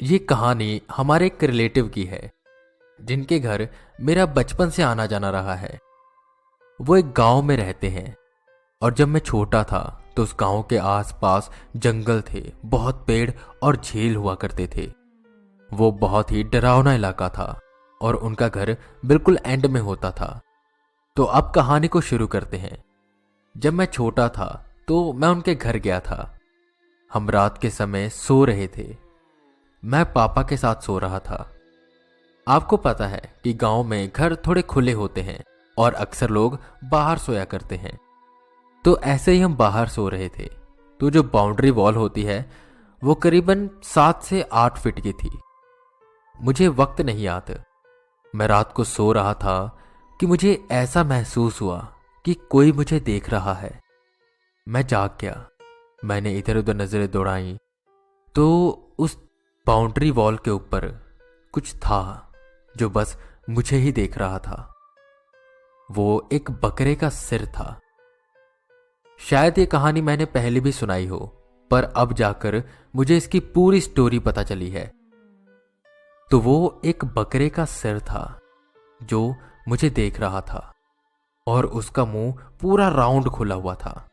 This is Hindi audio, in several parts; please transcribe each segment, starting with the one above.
ये कहानी हमारे एक रिलेटिव की है जिनके घर मेरा बचपन से आना जाना रहा है। वो एक गांव में रहते हैं और जब मैं छोटा था तो उस गांव के आसपास जंगल थे, बहुत पेड़ और झील हुआ करते थे। वो बहुत ही डरावना इलाका था और उनका घर बिल्कुल एंड में होता था। तो अब कहानी को शुरू करते हैं। जब मैं छोटा था तो मैं उनके घर गया था। हम रात के समय सो रहे थे। मैं पापा के साथ सो रहा था। आपको पता है कि गांव में घर थोड़े खुले होते हैं और अक्सर लोग बाहर सोया करते हैं। तो ऐसे ही हम बाहर सो रहे थे तो जो बाउंड्री वॉल होती है वो करीबन 7 से 8 फीट की थी। मुझे वक्त नहीं याद। मैं रात को सो रहा था कि मुझे ऐसा महसूस हुआ कि कोई मुझे देख रहा है। मैं जाग गया। मैंने इधर उधर नजरें दौड़ाई तो उस बाउंड्री वॉल के ऊपर कुछ था जो बस मुझे ही देख रहा था। वो एक बकरे का सिर था। शायद ये कहानी मैंने पहले भी सुनाई हो, पर अब जाकर मुझे इसकी पूरी स्टोरी पता चली है। तो वो एक बकरे का सिर था जो मुझे देख रहा था और उसका मुंह पूरा राउंड खुला हुआ था।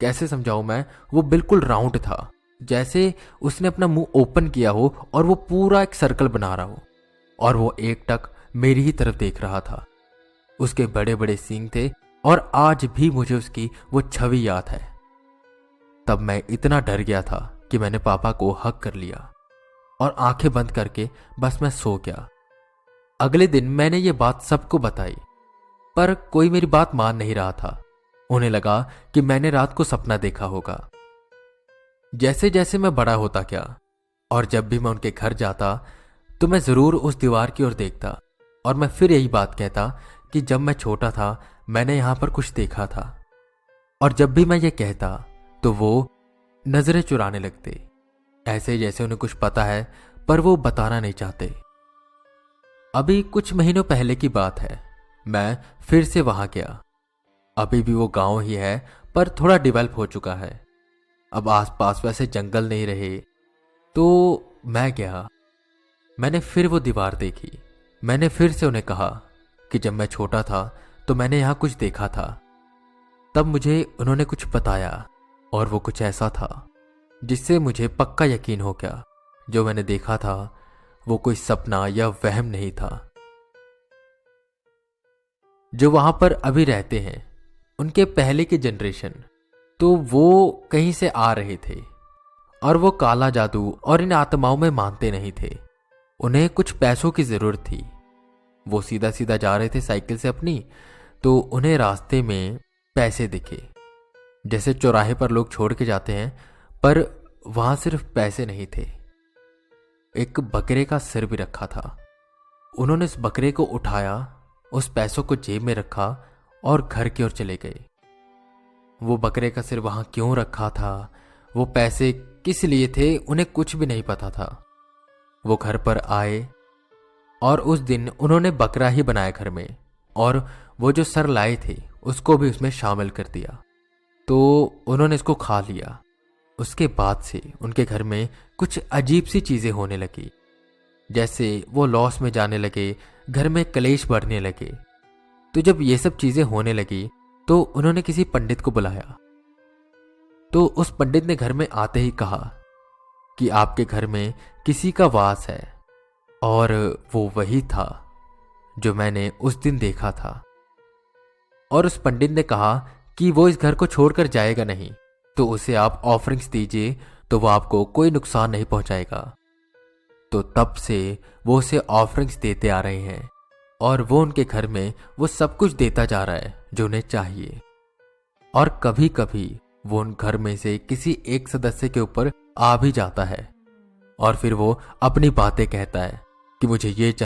कैसे समझाऊं मैं, वो बिल्कुल राउंड था, जैसे उसने अपना मुंह ओपन किया हो और वो पूरा एक सर्कल बना रहा हो और वो एकटक मेरी ही तरफ देख रहा था। उसके बड़े बड़े सींग थे और आज भी मुझे उसकी वो छवि याद है। तब मैं इतना डर गया था कि मैंने पापा को हग कर लिया और आंखें बंद करके बस मैं सो गया। अगले दिन मैंने ये बात सबको बताई, पर कोई मेरी बात मान नहीं रहा था। उन्हें लगा कि मैंने रात को सपना देखा होगा। जैसे जैसे मैं बड़ा होता गया और जब भी मैं उनके घर जाता तो मैं जरूर उस दीवार की ओर देखता और मैं फिर यही बात कहता कि जब मैं छोटा था मैंने यहां पर कुछ देखा था। और जब भी मैं ये कहता तो वो नजरें चुराने लगते, ऐसे जैसे उन्हें कुछ पता है पर वो बताना नहीं चाहते। अभी कुछ महीनों पहले की बात है। मैं फिर से वहां गया। अभी भी वो गांव ही है पर थोड़ा डेवलप हो चुका है। अब आसपास वैसे जंगल नहीं रहे। तो मैं गया। मैंने फिर वो दीवार देखी। मैंने फिर से उन्हें कहा कि जब मैं छोटा था तो मैंने यहां कुछ देखा था। तब मुझे उन्होंने कुछ बताया और वो कुछ ऐसा था जिससे मुझे पक्का यकीन हो गया जो मैंने देखा था वो कोई सपना या वहम नहीं था। जो वहां पर अभी रहते हैं उनके पहले की जनरेशन, तो वो कहीं से आ रहे थे और वो काला जादू और इन आत्माओं में मानते नहीं थे। उन्हें कुछ पैसों की जरूरत थी। वो सीधा सीधा जा रहे थे साइकिल से अपनी, तो उन्हें रास्ते में पैसे दिखे, जैसे चौराहे पर लोग छोड़ के जाते हैं, पर वहां सिर्फ पैसे नहीं थे। एक बकरे का सिर भी रखा था। उन्होंने इस बकरे को उठाया, उस पैसों को जेब में रखा और घर की ओर चले गए। वो बकरे का सिर वहां क्यों रखा था, वो पैसे किस लिए थे, उन्हें कुछ भी नहीं पता था। वो घर पर आए और उस दिन उन्होंने बकरा ही बनाया घर में और वो जो सर लाए थे उसको भी उसमें शामिल कर दिया। तो उन्होंने इसको खा लिया। उसके बाद से उनके घर में कुछ अजीब सी चीजें होने लगी, जैसे वो लॉस में जाने लगे, घर में कलेश बढ़ने लगे। तो जब ये सब चीजें होने लगी तो उन्होंने किसी पंडित को बुलाया। तो उस पंडित ने घर में आते ही कहा कि आपके घर में किसी का वास है, और वो वही था जो मैंने उस दिन देखा था। और उस पंडित ने कहा कि वो इस घर को छोड़कर जाएगा नहीं, तो उसे आप ऑफरिंग्स दीजिए तो वो आपको कोई नुकसान नहीं पहुंचाएगा। तो तब से वो उसे ऑफरिंग्स देते आ रहे हैं और वो उनके घर में वो सब कुछ देता जा रहा है जो उन्हें चाहिए। और कभी कभी वो उन घर में से किसी एक सदस्य के ऊपर आ भी जाता है और फिर वो अपनी बातें कहता है कि मुझे ये